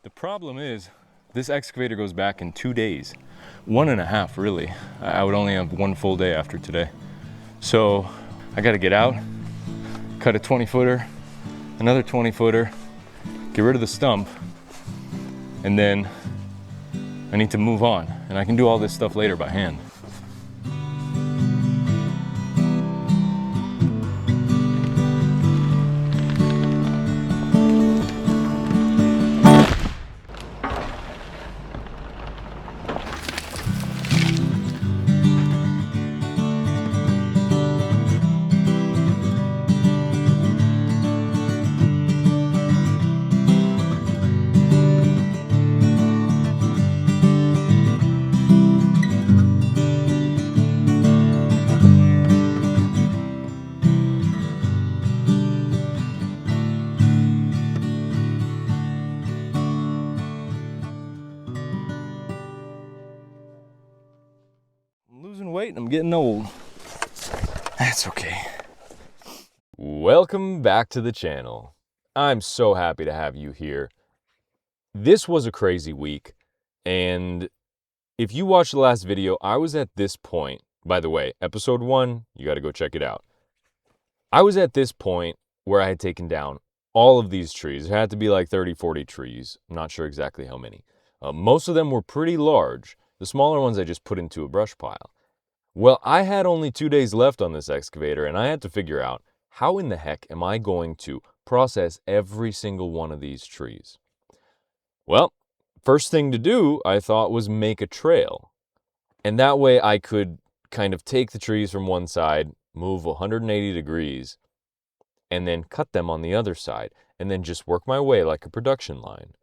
The problem is, this excavator goes back in 2 days. 1.5 really. I would only have 1 full day after today. So I gotta get out, cut a 20-footer, another 20-footer, get rid of the stump, and then I need to move on. And I can do all this stuff later by hand. I'm losing weight and I'm getting old. That's okay. Welcome back to the channel. I'm so happy to have you here. This was a crazy week, and if you watched the last video, I was at this point. By the way, episode 1, you got to go check it out. I was at this point where I had taken down all of these trees. There had to be like 30, 40 trees. I'm not sure exactly how many. Most of them were pretty large. The smaller ones I just put into a brush pile. Well, I had only 2 days left on this excavator, and I had to figure out how in the heck am I going to process every single one of these trees. Well, first thing to do, I thought, was make a trail. And that way I could kind of take the trees from one side, move 180 degrees, and then cut them on the other side, and then just work my way like a production line.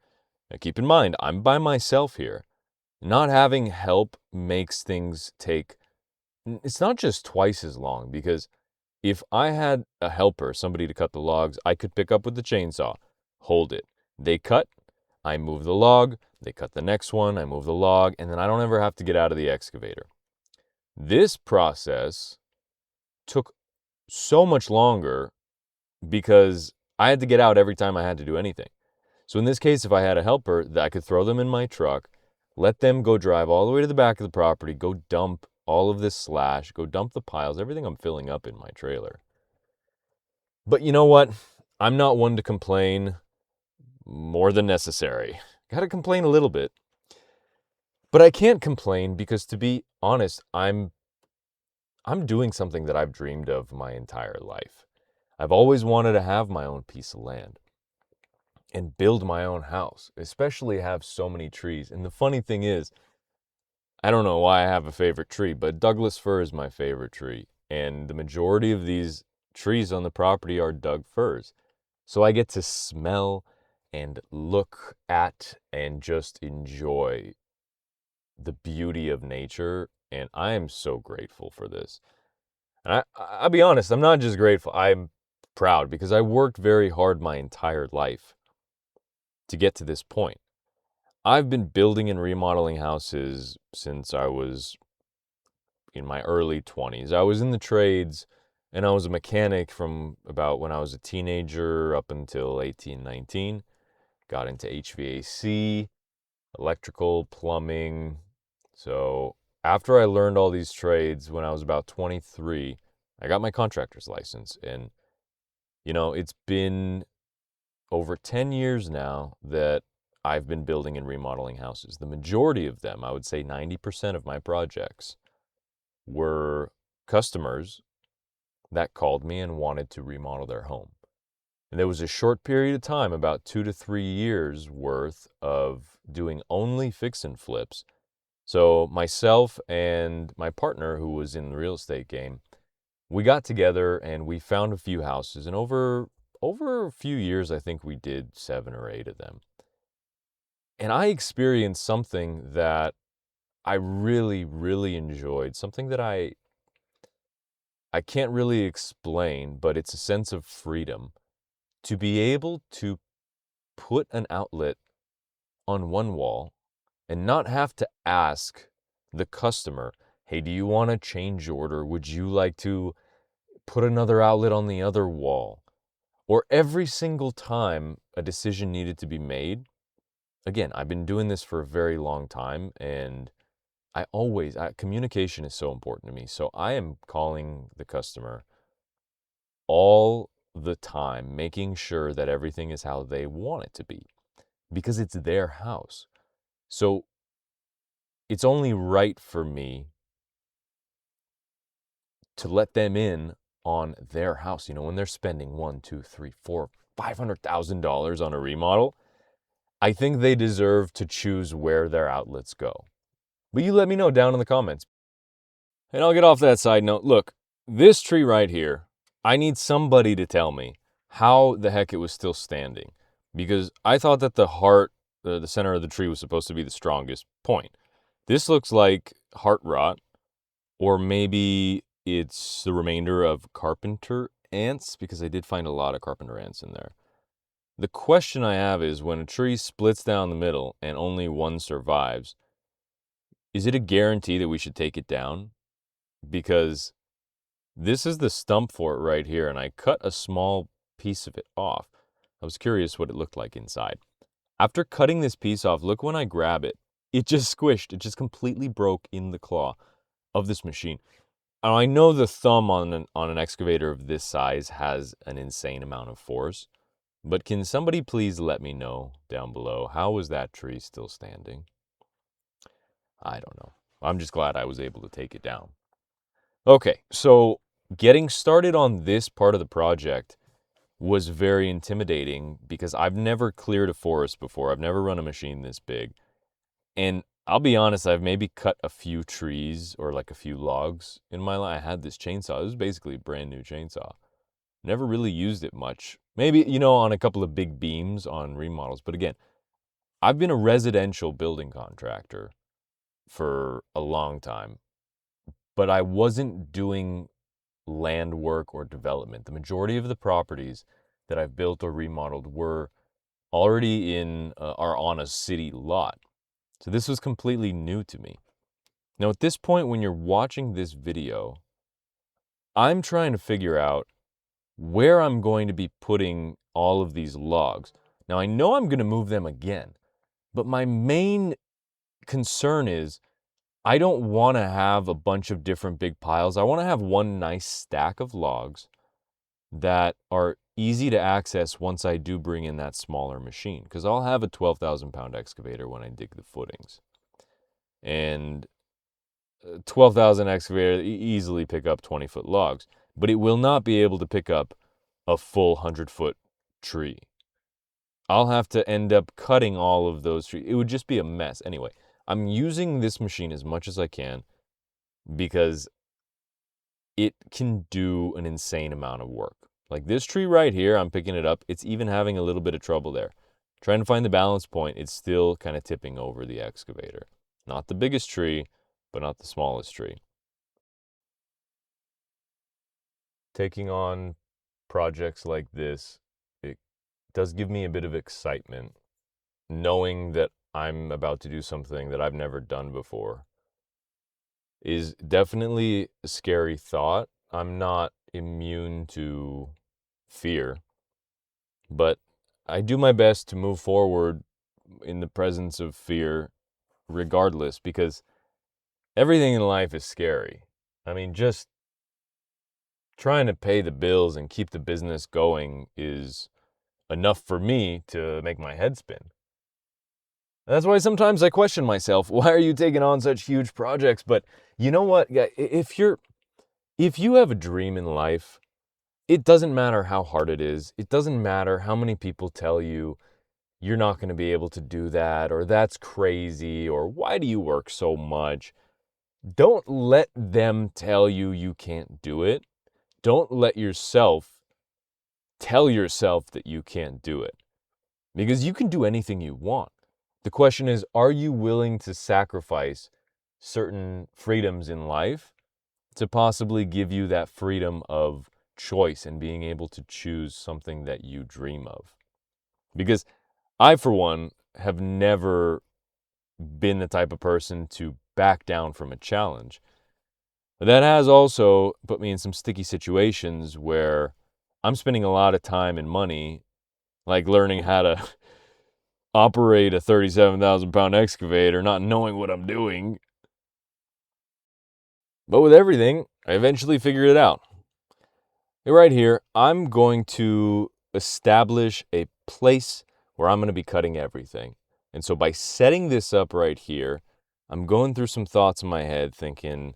Now keep in mind, I'm by myself here. Not having help makes things take, it's not just twice as long, because if I had a helper, somebody to cut the logs, I could pick up with the chainsaw, hold it. They cut, I move the log, they cut the next one, I move the log, and then I don't ever have to get out of the excavator. This process took so much longer because I had to get out every time I had to do anything. So in this case, if I had a helper, I could throw them in my truck, let them go drive all the way to the back of the property, go dump all of this slash, go dump the piles, everything I'm filling up in my trailer. But you know what? I'm not one to complain more than necessary. Gotta complain a little bit. But I can't complain because, to be honest, I'm doing something that I've dreamed of my entire life. I've always wanted to have my own piece of land and build my own house, especially have so many trees. And the funny thing is, I don't know why I have a favorite tree, but Douglas fir is my favorite tree. And the majority of these trees on the property are Doug firs. So I get to smell and look at and just enjoy the beauty of nature. And I am so grateful for this. And I'll be honest, I'm not just grateful. I'm proud because I worked very hard my entire life to get to this point. I've been building and remodeling houses since I was in my early 20s. I was in the trades, and I was a mechanic from about when I was a teenager up until 18, 19. Got into HVAC, electrical, plumbing. So after I learned all these trades when I was about 23, I got my contractor's license. And, you know, it's been over 10 years now that I've been building and remodeling houses. The majority of them, I would say 90% of my projects, were customers that called me and wanted to remodel their home. And there was a short period of time, about 2 to 3 years worth, of doing only fix and flips. So myself and my partner, who was in the real estate game, we got together and we found a few houses. And over a few years, I think we did 7 or 8 of them. And I experienced something that I really, really enjoyed, something that I can't really explain, but it's a sense of freedom to be able to put an outlet on one wall and not have to ask the customer, hey, do you want to change order? Would you like to put another outlet on the other wall? Or every single time a decision needed to be made, again, I've been doing this for a very long time, and communication is so important to me. So I am calling the customer all the time, making sure that everything is how they want it to be because it's their house. So it's only right for me to let them in on their house. You know, when they're spending one, two, three, four, $500,000 on a remodel, I think they deserve to choose where their outlets go. But you let me know down in the comments. And I'll get off that side note. Look, this tree right here, I need somebody to tell me how the heck it was still standing. Because I thought that the heart, the center of the tree was supposed to be the strongest point. This looks like heart rot, or maybe it's the remainder of carpenter ants, because I did find a lot of carpenter ants in there. The question I have is, when a tree splits down the middle and only one survives, is it a guarantee that we should take it down? Because this is the stump for it right here, and I cut a small piece of it off. I was curious what it looked like inside. After cutting this piece off, look when I grab it. It just squished. It just completely broke in the claw of this machine. Now, I know the thumb on an excavator of this size has an insane amount of force, but can somebody please let me know down below, how is that tree still standing? I don't know. I'm just glad I was able to take it down. Okay, so getting started on this part of the project was very intimidating because I've never cleared a forest before. I've never run a machine this big. And I'll be honest, I've maybe cut a few trees or like a few logs in my life. I had this chainsaw. It was basically a brand new chainsaw. Never really used it much. Maybe, you know, on a couple of big beams on remodels. But again, I've been a residential building contractor for a long time, but I wasn't doing land work or development. The majority of the properties that I've built or remodeled were already are on a city lot. So this was completely new to me. Now at this point, when you're watching this video, I'm trying to figure out where I'm going to be putting all of these logs. Now I know I'm going to move them again, but my main concern is I don't want to have a bunch of different big piles. I want to have one nice stack of logs that are easy to access once I do bring in that smaller machine, because I'll have a 12,000 pound excavator when I dig the footings. And 12,000 excavator easily pick up 20-foot logs, but it will not be able to pick up a full 100-foot tree. I'll have to end up cutting all of those trees. It would just be a mess. Anyway, I'm using this machine as much as I can because it can do an insane amount of work. Like this tree right here, I'm picking it up. It's even having a little bit of trouble there. Trying to find the balance point, it's still kind of tipping over the excavator. Not the biggest tree, but not the smallest tree. Taking on projects like this, it does give me a bit of excitement, knowing that I'm about to do something that I've never done before. Is definitely a scary thought. I'm not immune to fear, but I do my best to move forward in the presence of fear regardless, because everything in life is scary. I mean, just trying to pay the bills and keep the business going is enough for me to make my head spin. That's why sometimes I question myself, why are you taking on such huge projects? But you know what? If you have a dream in life, it doesn't matter how hard it is. It doesn't matter how many people tell you you're not going to be able to do that, or that's crazy, or why do you work so much? Don't let them tell you you can't do it. Don't let yourself tell yourself that you can't do it, because you can do anything you want. The question is, are you willing to sacrifice certain freedoms in life to possibly give you that freedom of choice and being able to choose something that you dream of? Because I, for one, have never been the type of person to back down from a challenge. But that has also put me in some sticky situations where I'm spending a lot of time and money, like learning how to operate a 37,000-pound excavator not knowing what I'm doing. But with everything, I eventually figured it out. Right here, I'm going to establish a place where I'm going to be cutting everything. And so by setting this up right here, I'm going through some thoughts in my head thinking,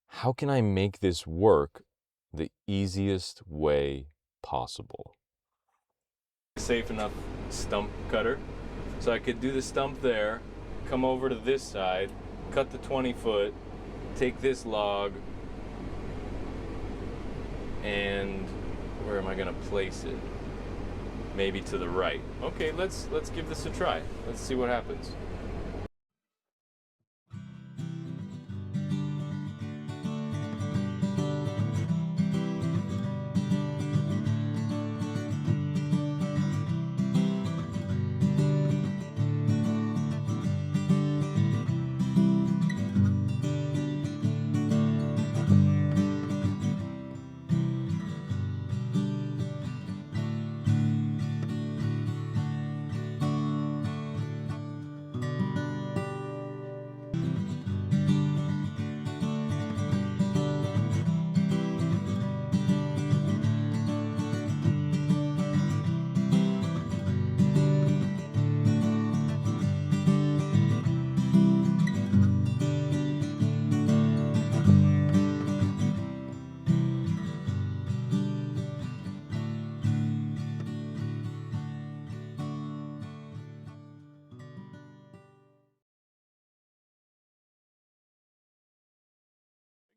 how can I make this work the easiest way possible? Safe enough stump cutter. So I could do the stump there, come over to this side, cut the 20 foot, take this log, and where am I gonna place it? Maybe to the right. Okay, let's give this a try. Let's see what happens.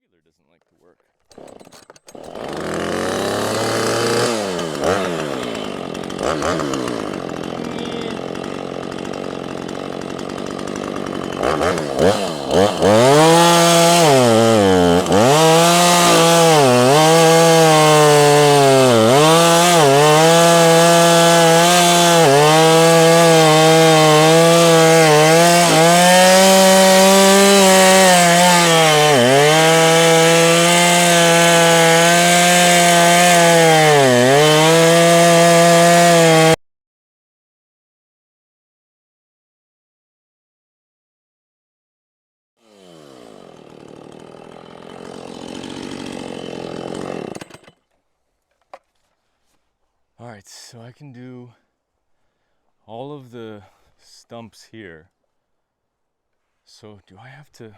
Regular doesn't like to work. All right, so I can do all of the stumps here. So do I have to,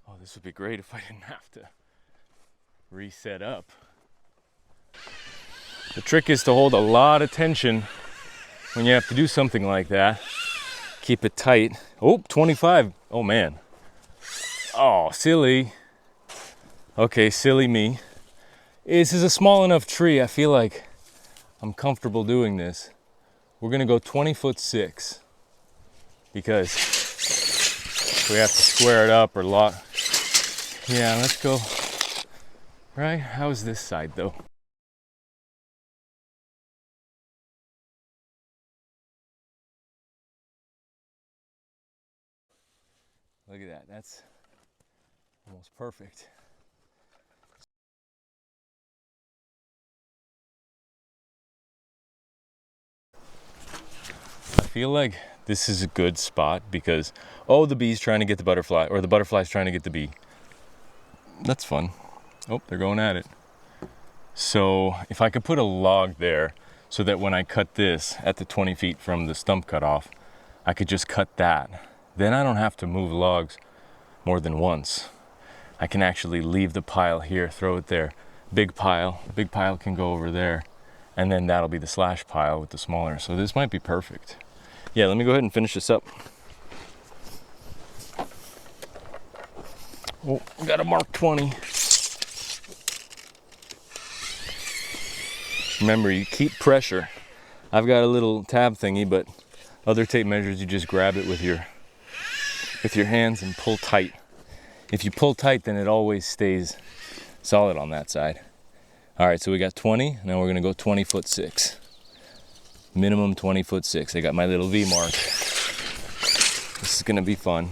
oh, this would be great if I didn't have to reset up. The trick is to hold a lot of tension when you have to do something like that. Keep it tight. Oh, 25. Oh man. Oh, silly. Okay, silly me. This is a small enough tree. I feel like I'm comfortable doing this. We're gonna go 20'6" because we have to square it up or lock. Yeah, let's go. Right? How's this side though? Look at that. That's almost perfect. I feel like this is a good spot because, oh, the bee's trying to get the butterfly, or the butterfly's trying to get the bee. That's fun. Oh, they're going at it. So if I could put a log there so that when I cut this at the 20 feet from the stump cutoff, I could just cut that. Then I don't have to move logs more than once. I can actually leave the pile here, throw it there. Big pile can go over there, and then that'll be the slash pile with the smaller. So this might be perfect. Yeah, let me go ahead and finish this up. Oh, got a mark 20. Remember, you keep pressure. I've got a little tab thingy, but other tape measures, you just grab it with your hands and pull tight. If you pull tight, then it always stays solid on that side. All right, so we got 20. Now we're gonna go 20'6". Minimum 20'6". I got my little V mark. This is gonna be fun.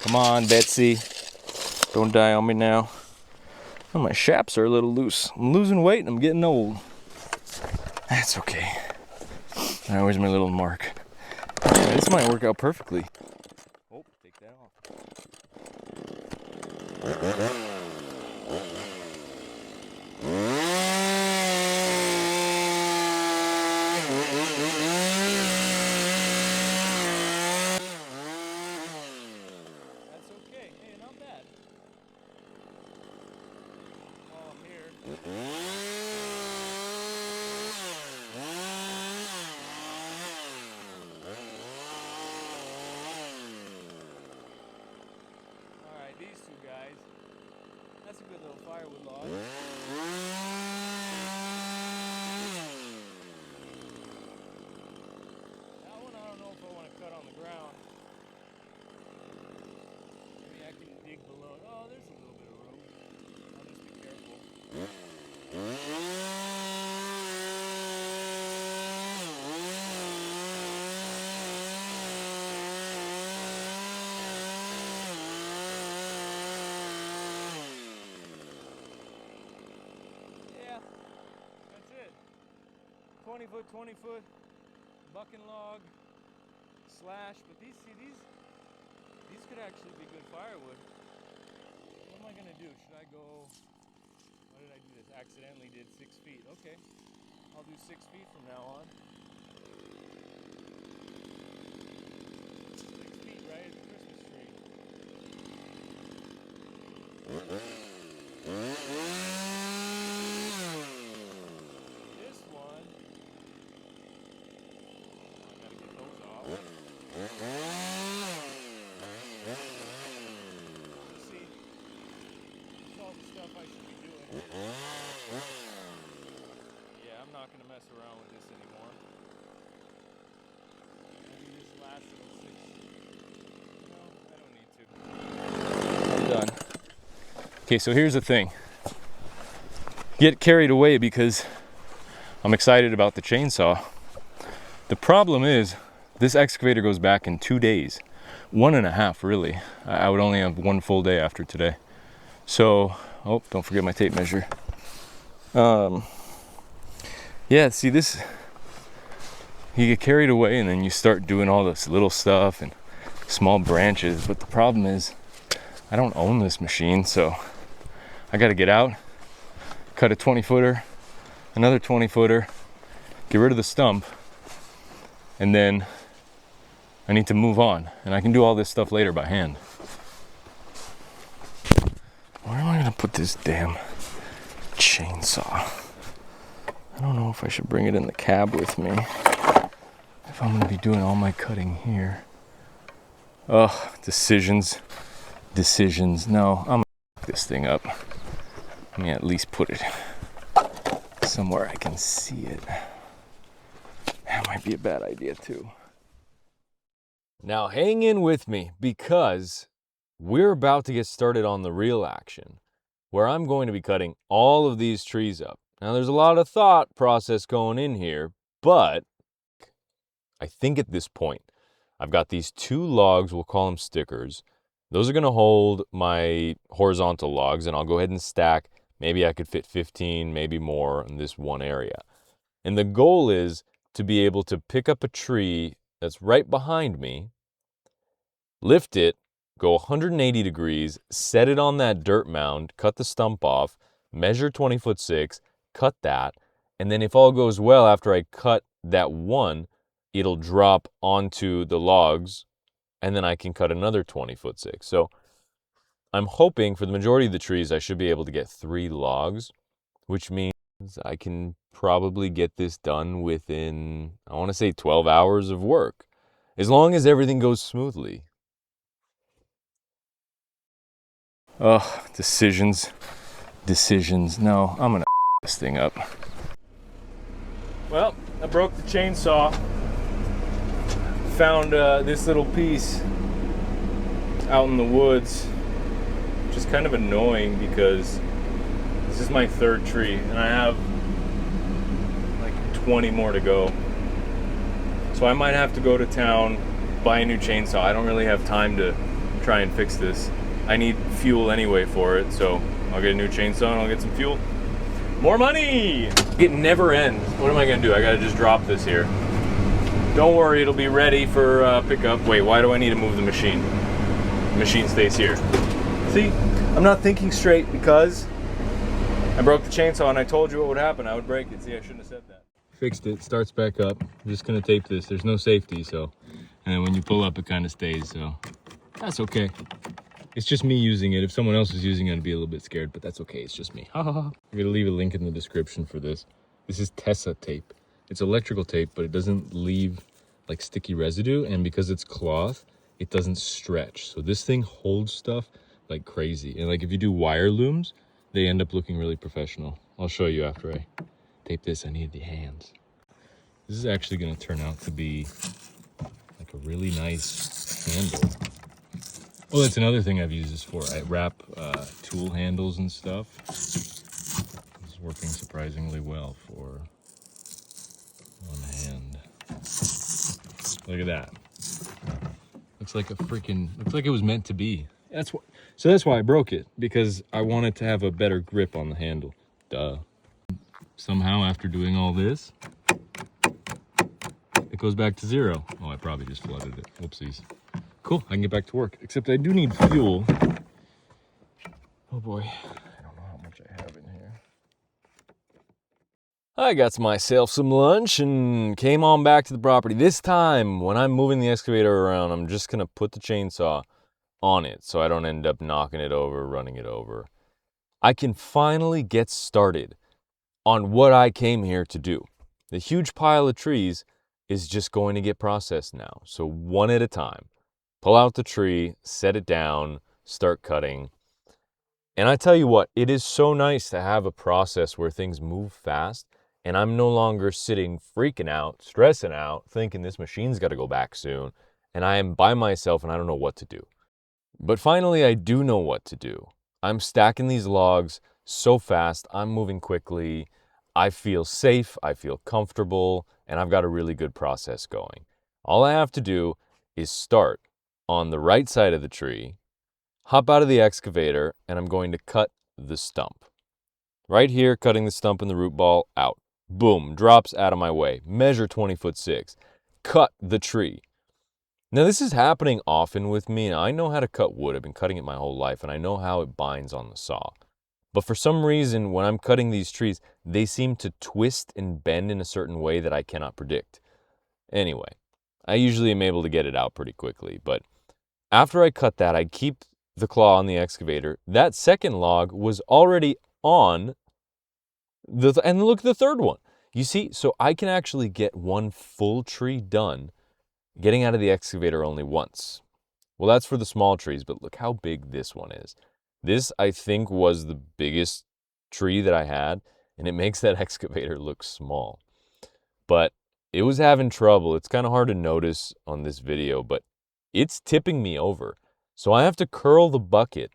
Come on, Betsy. Don't die on me now. Oh, my shaps are a little loose. I'm losing weight and I'm getting old. That's okay. All right, where's my little mark? Yeah, this might work out perfectly. Oh, take that off. That's okay. Hey, not bad. Oh, here. Alright, these two guys. That's a good little firewood log. That one I don't know if I want to cut on the ground. Maybe I can dig below it. Oh, there's a little bit of room. I'll just be careful. Yeah, that's it. 20 foot, 20 foot bucking log slash, but these could actually be good firewood. What am I gonna do? Should I go, why did I do this? Accidentally did 6 feet. Okay, I'll do 6 feet from now on. 6 feet, right? It's a Christmas tree. This one, I gotta get those off. See, this is all the stuff I should be doing. Yeah, I'm not gonna mess around with this anymore. Maybe this last little 6. No, I don't need to. I'm done. Okay, so here's the thing. Get carried away because I'm excited about the chainsaw. The problem is this excavator goes back in 2 days. 1.5 really. I would only have 1 full day after today. So, oh, don't forget my tape measure. Yeah, see this, you get carried away and then you start doing all this little stuff and small branches. But the problem is I don't own this machine, so I got to get out, cut a 20-footer, another 20-footer, get rid of the stump, and then I need to move on. And I can do all this stuff later by hand. Where am I going to put this damn chainsaw? I don't know if I should bring it in the cab with me if I'm going to be doing all my cutting here. Oh, decisions. No, I'm going to pick this thing up. Let me at least put it somewhere I can see it. That might be a bad idea too. Now hang in with me because we're about to get started on the real action, where I'm going to be cutting all of these trees up. Now there's a lot of thought process going in here, but I think at this point, I've got these 2 logs, we'll call them stickers. Those are gonna hold my horizontal logs, and I'll go ahead and stack. Maybe I could fit 15, maybe more in this one area. And the goal is to be able to pick up a tree that's right behind me, lift it, go 180 degrees, set it on that dirt mound, cut the stump off, measure 20 foot 6, cut that, and then if all goes well after I cut that one, it'll drop onto the logs, and then I can cut another 20 foot 6. So I'm hoping for the majority of the trees I should be able to get 3 logs, which means I can probably get this done within, I want to say 12 hours of work, as long as everything goes smoothly. Oh, decisions. No, I'm gonna this thing up. Well, I broke the chainsaw. Found this little piece out in the woods, which is kind of annoying because this is my 3rd tree and I have like 20 more to go. So I might have to go to town, buy a new chainsaw. I don't really have time to try and fix this. I need fuel anyway for it, so I'll get a new chainsaw and I'll get some fuel. More money! It never ends. What am I gonna do? I gotta just drop this here. Don't worry, it'll be ready for pickup. Wait, why do I need to move the machine? The machine stays here. See, I'm not thinking straight because I broke the chainsaw and I told you what would happen. I would break it. See, I shouldn't have said that. Fixed it, starts back up. I'm just gonna tape this. There's no safety, so. And then when you pull up, it kind of stays, so. That's okay. It's just me using it. If someone else was using it, I'd be a little bit scared, but that's okay. It's just me. I'm gonna leave a link in the description for this. This is Tessa tape. It's electrical tape, but it doesn't leave like sticky residue, and because it's cloth, it doesn't stretch. So this thing holds stuff like crazy. And like if you do wire looms, they end up looking really professional. I'll show you after I tape this. I need the hands. This is actually gonna turn out to be like a really nice handle. Oh, that's another thing I've used this for. I wrap tool handles and stuff. It's working surprisingly well for one hand. Look at that. Looks like looks like it was meant to be. So that's why I broke it, because I wanted to have a better grip on the handle. Duh. Somehow after doing all this, it goes back to 0. Oh, I probably just flooded it. Whoopsies. Cool, I can get back to work. Except I do need fuel. Oh boy, I don't know how much I have in here. I got myself some lunch and came on back to the property. This time, when I'm moving the excavator around, I'm just gonna put the chainsaw on it so I don't end up knocking it over, running it over. I can finally get started on what I came here to do. The huge pile of trees is just going to get processed now. So one at a time. Pull out the tree, set it down, start cutting. And I tell you what, it is so nice to have a process where things move fast and I'm no longer sitting freaking out, stressing out, thinking this machine's got to go back soon, and I am by myself and I don't know what to do. But finally, I do know what to do. I'm stacking these logs so fast, I'm moving quickly, I feel safe, I feel comfortable, and I've got a really good process going. All I have to do is start on the right side of the tree, hop out of the excavator, and I'm going to cut the stump. Right here, cutting the stump and the root ball out. Boom, drops out of my way. Measure 20'6". Cut the tree. Now this is happening often with me, and I know how to cut wood. I've been cutting it my whole life, and I know how it binds on the saw. But for some reason, when I'm cutting these trees, they seem to twist and bend in a certain way that I cannot predict. Anyway, I usually am able to get it out pretty quickly, but after I cut that, I keep the claw on the excavator. That second log was already on and look at the third one. You see, so I can actually get one full tree done getting out of the excavator only once. Well, that's for the small trees, but look how big this one is. This, I think, was the biggest tree that I had, and it makes that excavator look small. But it was having trouble. It's kind of hard to notice on this video, but it's tipping me over. So I have to curl the bucket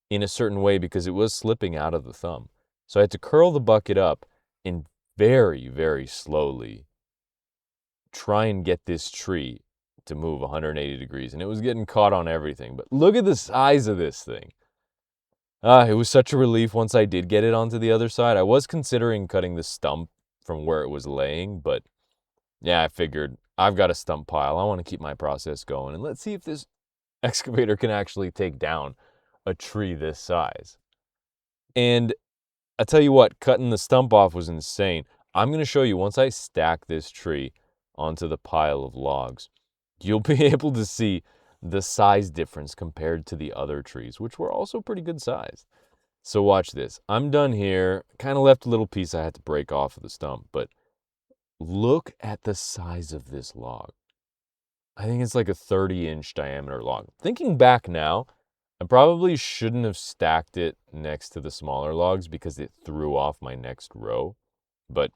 in a certain way because it was slipping out of the thumb. So I had to curl the bucket up and very, very slowly try and get this tree to move 180 degrees. And it was getting caught on everything. But look at the size of this thing. It was such a relief once I did get it onto the other side. I was considering cutting the stump from where it was laying, but yeah, I figured I've got a stump pile. I want to keep my process going. And let's see if this excavator can actually take down a tree this size. And I tell you what, cutting the stump off was insane. I'm going to show you once I stack this tree onto the pile of logs, you'll be able to see the size difference compared to the other trees, which were also pretty good sized. So watch this. I'm done here. Kind of left a little piece I had to break off of the stump, but look at the size of this log. I think it's like a 30-inch diameter log. Thinking back now, I probably shouldn't have stacked it next to the smaller logs because it threw off my next row. But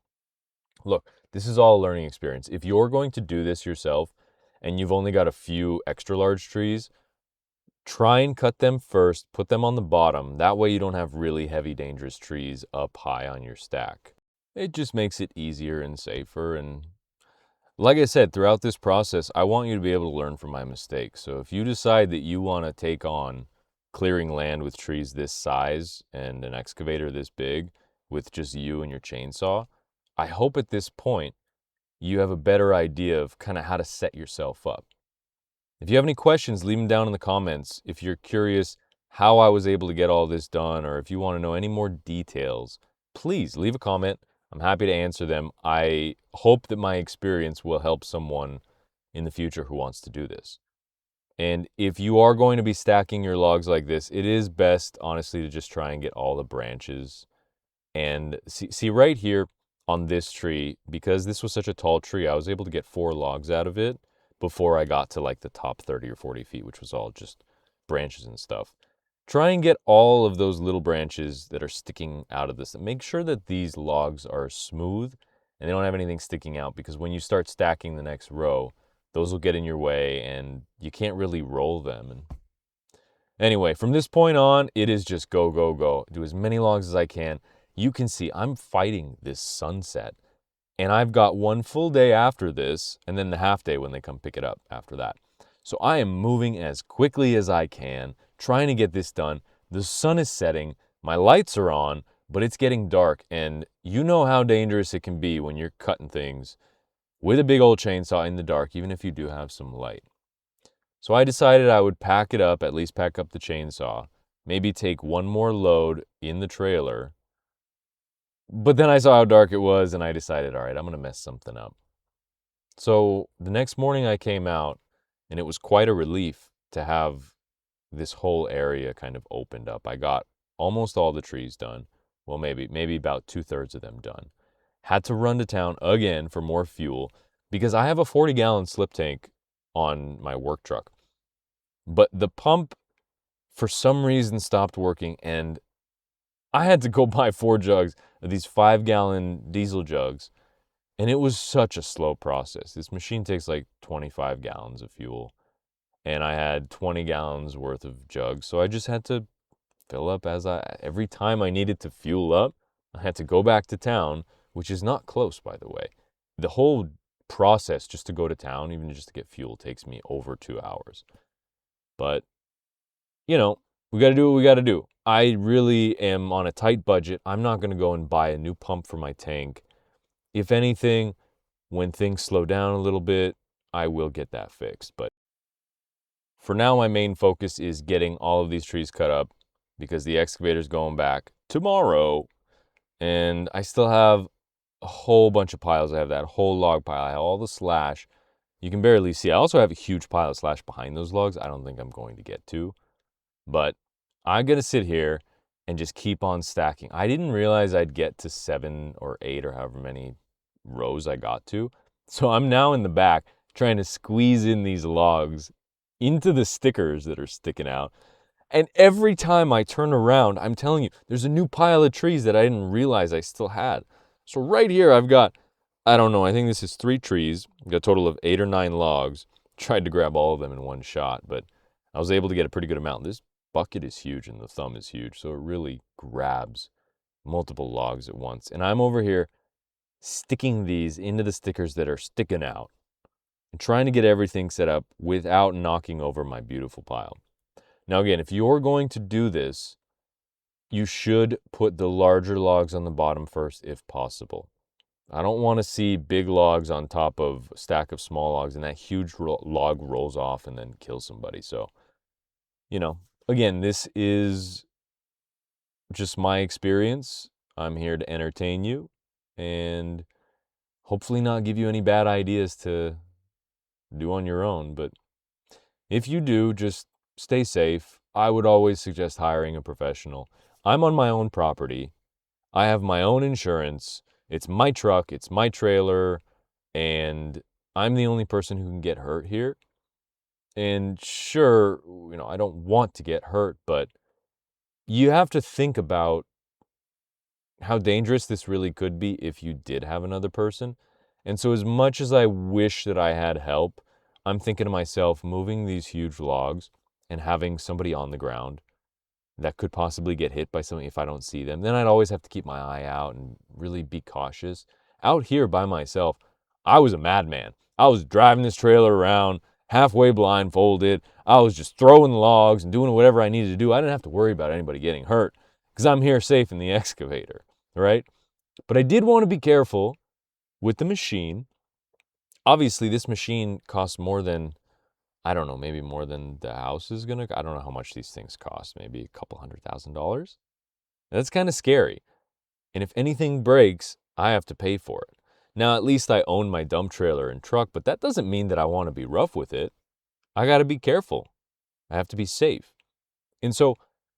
look, this is all a learning experience. If you're going to do this yourself and you've only got a few extra large trees, try and cut them first, put them on the bottom. That way you don't have really heavy, dangerous trees up high on your stack. It just makes it easier and safer. And like I said, throughout this process, I want you to be able to learn from my mistakes. So if you decide that you want to take on clearing land with trees this size and an excavator this big with just you and your chainsaw, I hope at this point you have a better idea of kind of how to set yourself up. If you have any questions, leave them down in the comments. If you're curious how I was able to get all this done, or if you want to know any more details, please leave a comment. I'm happy to answer them. I hope that my experience will help someone in the future who wants to do this. And if you are going to be stacking your logs like this, it is best, honestly, to just try and get all the branches. And see right here on this tree, because this was such a tall tree, I was able to get 4 logs out of it before I got to like the top 30 or 40 feet, which was all just branches and stuff. Try and get all of those little branches that are sticking out of this. And make sure that these logs are smooth and they don't have anything sticking out, because when you start stacking the next row, those will get in your way and you can't really roll them. And anyway, from this point on, it is just go, go, go. Do as many logs as I can. You can see I'm fighting this sunset. And I've got one full day after this, and then the half day when they come pick it up after that. So I am moving as quickly as I can, trying to get this done. The sun is setting, my lights are on, but it's getting dark. And you know how dangerous it can be when you're cutting things with a big old chainsaw in the dark, even if you do have some light. So I decided I would pack it up, at least pack up the chainsaw, maybe take one more load in the trailer. But then I saw how dark it was and I decided, all right, I'm going to mess something up. So the next morning I came out and it was quite a relief to have this whole area kind of opened up. I got almost all the trees done. Well, maybe about 2/3 of them done. Had to run to town again for more fuel because I have a 40-gallon slip tank on my work truck. But the pump, for some reason, stopped working, and I had to go buy 4 jugs of these 5-gallon diesel jugs, and it was such a slow process. This machine takes like 25 gallons of fuel, and I had 20 gallons worth of jugs, so I just had to fill up every time I needed to fuel up, I had to go back to town, which is not close, by the way. The whole process just to go to town, even just to get fuel, takes me over 2 hours. But, you know, we got to do what we got to do. I really am on a tight budget. I'm not going to go and buy a new pump for my tank. If anything, when things slow down a little bit, I will get that fixed. But for now, my main focus is getting all of these trees cut up because the excavator's going back tomorrow. And I still have a whole bunch of piles. I have that whole log pile. I have all the slash. You can barely see. I also have a huge pile of slash behind those logs I don't think I'm going to get to. But I'm going to sit here and just keep on stacking. I didn't realize I'd get to 7 or 8 or however many rows I got to. So I'm now in the back trying to squeeze in these logs into the stickers that are sticking out. And every time I turn around, I'm telling you, there's a new pile of trees that I didn't realize I still had. So right here, I've got, I don't know, I think this is 3 trees. I've got a total of 8 or 9 logs. Tried to grab all of them in one shot, but I was able to get a pretty good amount. This bucket is huge and the thumb is huge, so it really grabs multiple logs at once. And I'm over here sticking these into the stickers that are sticking out and trying to get everything set up without knocking over my beautiful pile. Now again, if you're going to do this, you should put the larger logs on the bottom first if possible. I don't want to see big logs on top of a stack of small logs and that huge log rolls off and then kills somebody. So, again, this is just my experience. I'm here to entertain you and hopefully not give you any bad ideas to do on your own. But if you do, just stay safe. I would always suggest hiring a professional. I'm on my own property. I have my own insurance. It's my truck. It's my trailer. And I'm the only person who can get hurt here. And sure, I don't want to get hurt, but you have to think about how dangerous this really could be if you did have another person. And so as much as I wish that I had help, I'm thinking to myself, moving these huge logs and having somebody on the ground that could possibly get hit by something if I don't see them, then I'd always have to keep my eye out and really be cautious. Out here by myself, I was a madman. I was driving this trailer around halfway blindfolded. I was just throwing logs and doing whatever I needed to do. I didn't have to worry about anybody getting hurt because I'm here safe in the excavator, right? But I did want to be careful with the machine obviously this machine costs more than, I don't know, maybe more than the house is gonna, I don't know how much these things cost, maybe a couple $100,000. That's kind of scary. And if anything breaks, I have to pay for it. Now, at least I own my dump trailer and truck, but that doesn't mean that I want to be rough with it. I got to be careful. I have to be safe. And so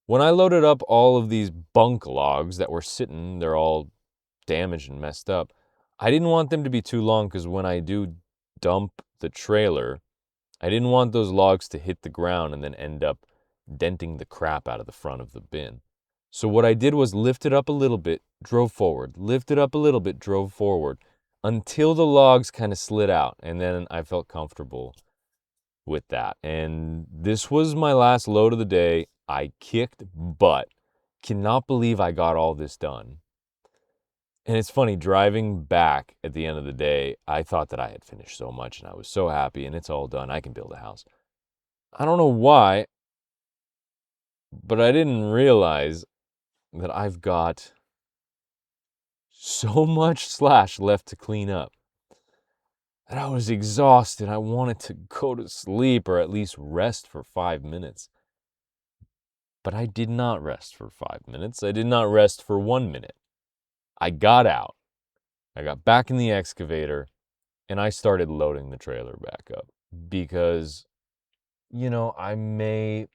when I loaded up all of these bunk logs that were sitting, they're all damaged and messed up, I didn't want them to be too long because when I do dump the trailer, I didn't want those logs to hit the ground and then end up denting the crap out of the front of the bin. So what I did was lift it up a little bit, drove forward, lift it up a little bit, drove forward, until the logs kind of slid out, and then I felt comfortable with that. And this was my last load of the day. I kicked butt. Cannot believe I got all this done. And it's funny, driving back at the end of the day, I thought that I had finished so much and I was so happy and it's all done. I can build a house. I don't know why, but I didn't realize that I've got so much slash left to clean up. And I was exhausted. I wanted to go to sleep or at least rest for 5 minutes. But I did not rest for 5 minutes. I did not rest for 1 minute. I got out. I got back in the excavator and I started loading the trailer back up because, I may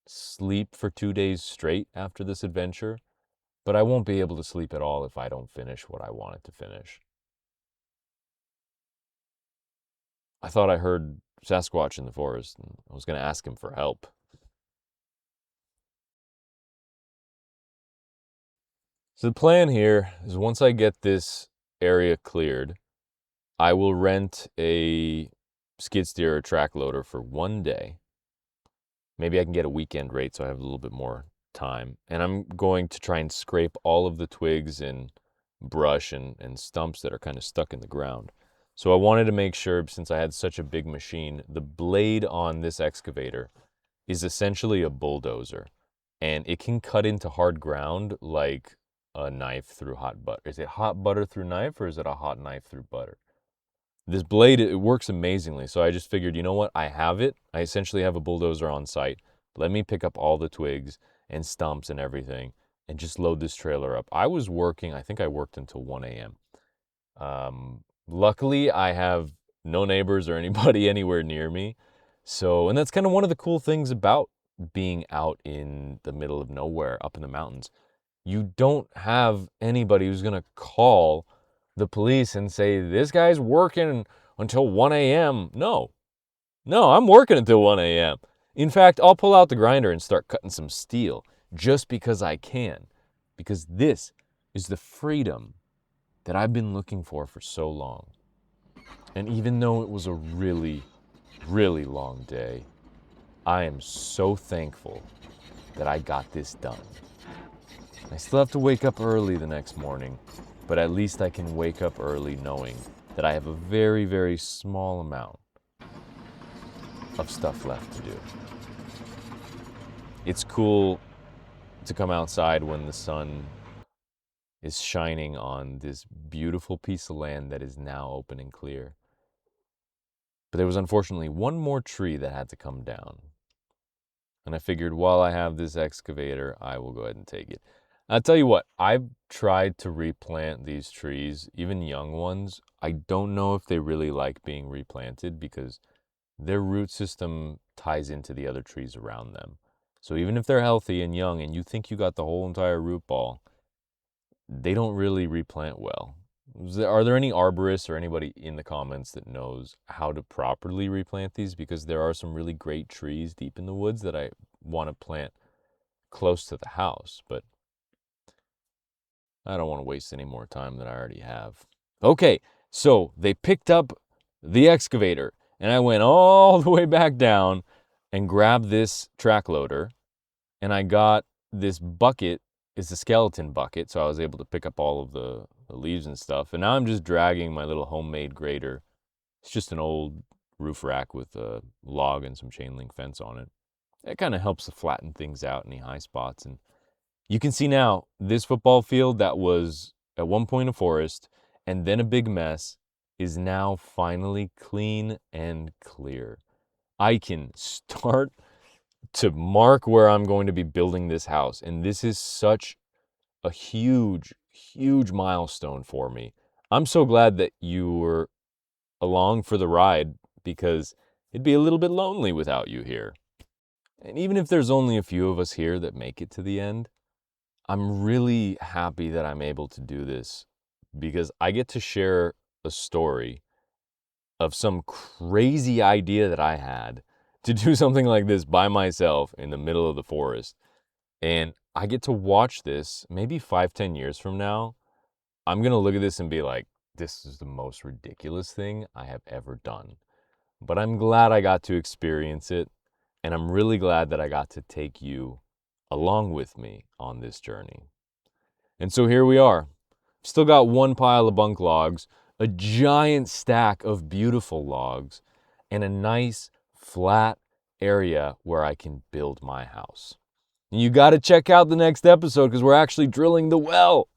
sleep for 2 days straight after this adventure, but I won't be able to sleep at all if I don't finish what I wanted to finish. I thought I heard Sasquatch in the forest, and I was going to ask him for help. So the plan here is once I get this area cleared, I will rent a skid steer or track loader for 1 day. Maybe I can get a weekend rate so I have a little bit more time. And I'm going to try and scrape all of the twigs and brush and stumps that are kind of stuck in the ground. So I wanted to make sure, since I had such a big machine, the blade on this excavator is essentially a bulldozer. And it can cut into hard ground like a knife through hot butter. Is it hot butter through knife or is it a hot knife through butter? This blade, it works amazingly. So I just figured, you know what? I have it. I essentially have a bulldozer on site. Let me pick up all the twigs and stumps and everything and just load this trailer up. I was working, I think I worked until 1 a.m. Luckily, I have no neighbors or anybody anywhere near me. So, and that's kind of one of the cool things about being out in the middle of nowhere, up in the mountains. You don't have anybody who's going to call the police and say, this guy's working until 1 a.m. No, I'm working until 1 a.m. In fact, I'll pull out the grinder and start cutting some steel just because I can. Because this is the freedom that I've been looking for so long. And even though it was a really, really long day, I am so thankful that I got this done. I still have to wake up early the next morning, but at least I can wake up early knowing that I have a very, very small amount of stuff left to do. It's cool to come outside when the sun is shining on this beautiful piece of land that is now open and clear. But there was unfortunately one more tree that had to come down. And I figured while I have this excavator, I will go ahead and take it. I'll tell you what, I've tried to replant these trees, even young ones. I don't know if they really like being replanted because their root system ties into the other trees around them. So even if they're healthy and young and you think you got the whole entire root ball, they don't really replant well. Are there any arborists or anybody in the comments that knows how to properly replant these? Because there are some really great trees deep in the woods that I want to plant close to the house, but I don't want to waste any more time than I already have. Okay, so they picked up the excavator and I went all the way back down and grabbed this track loader and I got this bucket. It's a skeleton bucket, so I was able to pick up all of the leaves and stuff. And now I'm just dragging my little homemade grader. It's just an old roof rack with a log and some chain link fence on it. It kind of helps to flatten things out, any high spots. And you can see now, this football field that was at one point a forest and then a big mess is now finally clean and clear. I can start to mark where I'm going to be building this house. And this is such a huge, huge milestone for me. I'm so glad that you were along for the ride because it'd be a little bit lonely without you here. And even if there's only a few of us here that make it to the end, I'm really happy that I'm able to do this because I get to share a story of some crazy idea that I had to do something like this by myself in the middle of the forest. And I get to watch this maybe 5-10 years from now. I'm going to look at this and be like, this is the most ridiculous thing I have ever done. But I'm glad I got to experience it. And I'm really glad that I got to take you along with me on this journey. And so here we are. Still got one pile of bunk logs, a giant stack of beautiful logs, and a nice flat area where I can build my house. And you got to check out the next episode because we're actually drilling the well.